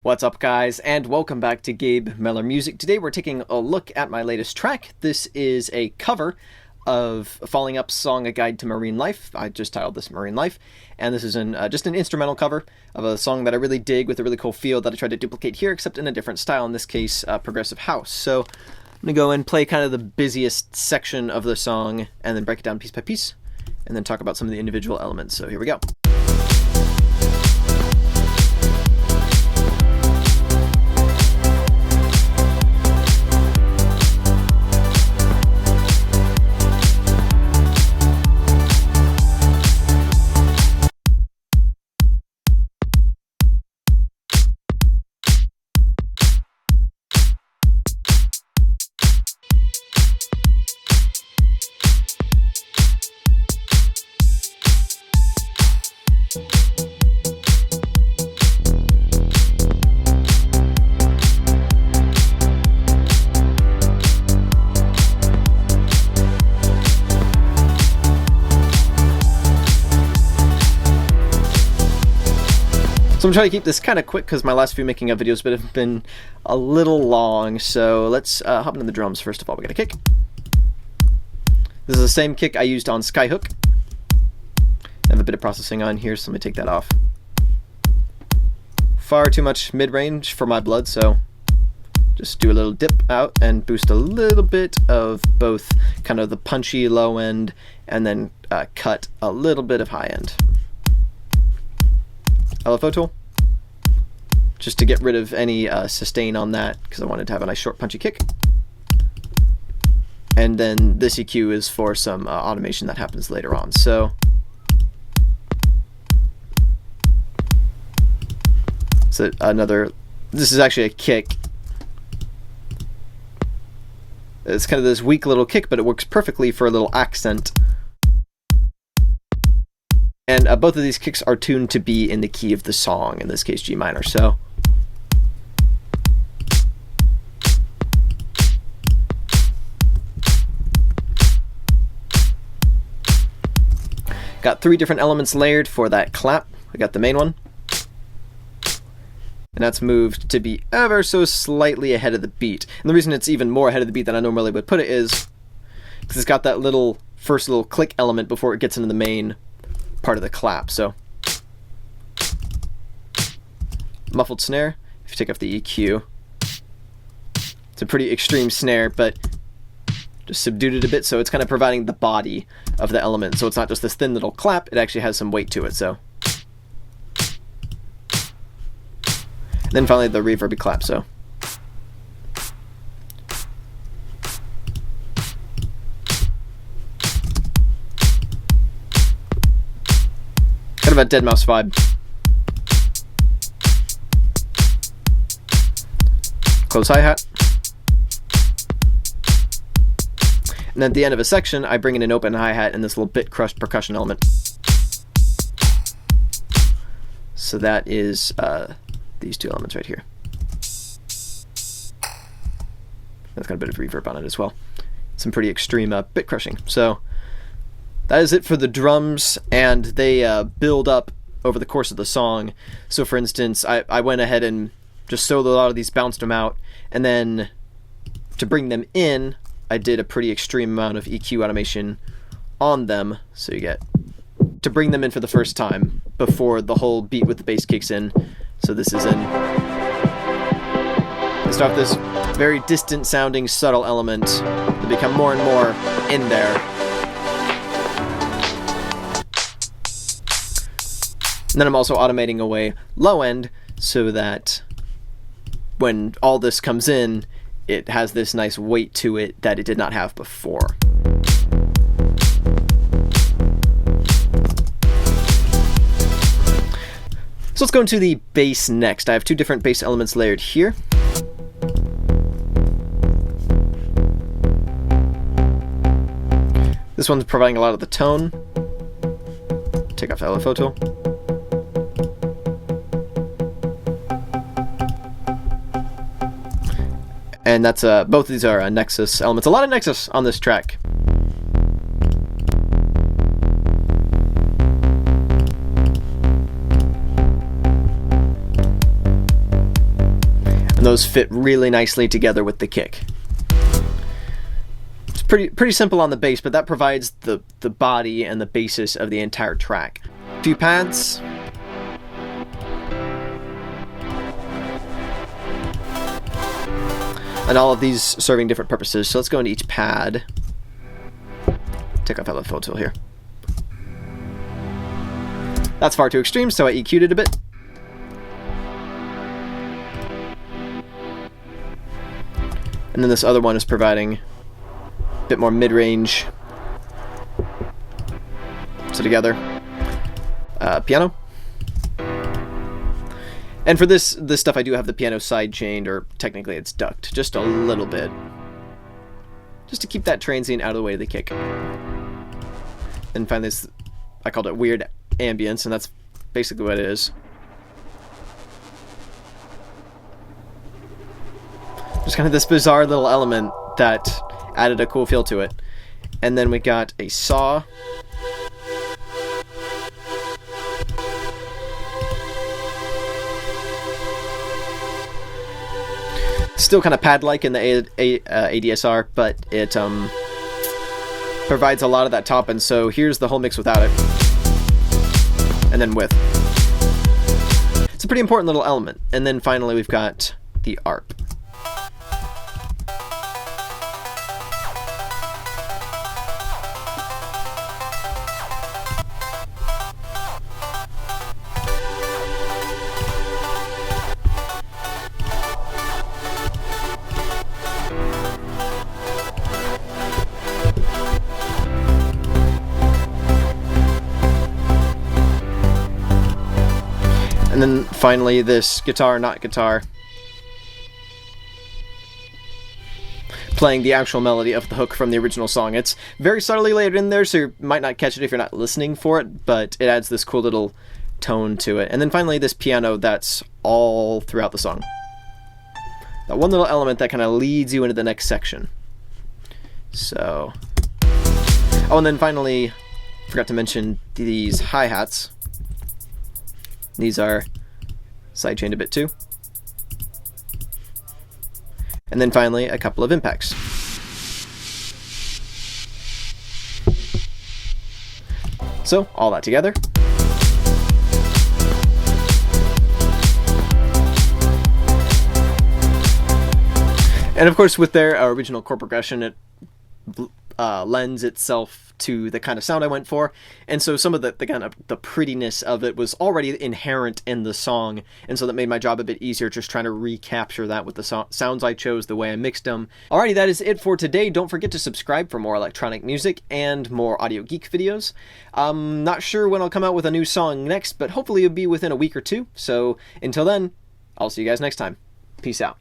What's up, guys, and welcome back to Gabe Meller Music. Today we're taking a look at my latest track. This is a cover of Falling Up's song A Guide to Marine Life. I just titled this Marine Life, and this is just an instrumental cover of a song that I really dig with a really cool feel that I tried to duplicate here, except in a different style, in this case, progressive house. So I'm going to go and play kind of the busiest section of the song, and then break it down piece by piece, and then talk about some of the individual elements. So here we go. So I'm trying to keep this kind of quick because my last few making of videos have been a little long. So let's hop into the drums first of all. We got a kick. This is the same kick I used on Skyhook. I have a bit of processing on here, so let me take that off. Far too much mid-range for my blood, so just do a little dip out and boost a little bit of both kind of the punchy low end and then cut a little bit of high end. LFO tool, just to get rid of any sustain on that, because I wanted to have a nice short punchy kick. And then this EQ is for some automation that happens later on. So this is actually a kick. It's kind of this weak little kick, but it works perfectly for a little accent. And both of these kicks are tuned to be in the key of the song, in this case G minor. So got 3 different elements layered for that clap. We got the main one, and that's moved to be ever so slightly ahead of the beat. And the reason it's even more ahead of the beat than I normally would put it is because it's got that first little click element before it gets into the main part of the clap. So muffled snare, if you take off the EQ, it's a pretty extreme snare, but just subdued it a bit, so it's kind of providing the body of the element, so it's not just this thin little clap, it actually has some weight to it. So and then finally the reverby clap. So kind of a dead mouse vibe. Close hi-hat. And then at the end of a section, I bring in an open hi-hat and this little bit crushed percussion element. So that is these 2 elements right here. That's got a bit of reverb on it as well. Some pretty extreme bit crushing. So that is it for the drums, and they build up over the course of the song. So for instance, I went ahead and just soloed a lot of these, bounced them out, and then to bring them in, I did a pretty extreme amount of EQ automation on them. So you get to bring them in for the first time before the whole beat with the bass kicks in. So this is in. I start with this very distant sounding subtle element to become more and more in there. And then I'm also automating away low end so that when all this comes in, it has this nice weight to it that it did not have before. So let's go into the bass next. I have 2 different bass elements layered here. This one's providing a lot of the tone. Take off the LFO tool. And that's both of these are Nexus elements. A lot of Nexus on this track. those fit really nicely together with the kick. It's pretty simple on the bass, but that provides the body and the basis of the entire track. A few pads. And all of these serving different purposes. So let's go into each pad. Take off that left fill tool here. That's far too extreme, so I EQ'd it a bit. And then this other one is providing a bit more mid-range. So together, piano. And for this stuff, I do have the piano side-chained, or technically it's ducked, just a little bit. Just to keep that transient out of the way of the kick. And find this, I called it weird ambience, and that's basically what it is. Just kind of this bizarre little element that added a cool feel to it. And then we got a saw. Still kind of pad-like in the ADSR, but it provides a lot of that top end. So here's the whole mix without it, and then with. It's a pretty important little element. And then finally we've got the ARP. And then finally this guitar, not guitar, playing the actual melody of the hook from the original song. It's very subtly layered in there, so you might not catch it if you're not listening for it, but it adds this cool little tone to it. And then finally this piano that's all throughout the song. That one little element that kind of leads you into the next section. So, oh, and then finally, forgot to mention these hi-hats. These are side-chained a bit too. And then finally, a couple of impacts. So, all that together. And of course, with their original chord progression, it lends itself to the kind of sound I went for, and so some of the kind of the prettiness of it was already inherent in the song, and so that made my job a bit easier, just trying to recapture that with the sounds I chose, the way I mixed them. Alrighty, that is it for today. Don't forget to subscribe for more electronic music and more Audio Geek videos. I'm not sure when I'll come out with a new song next, but hopefully it'll be within a week or two, so until then, I'll see you guys next time. Peace out.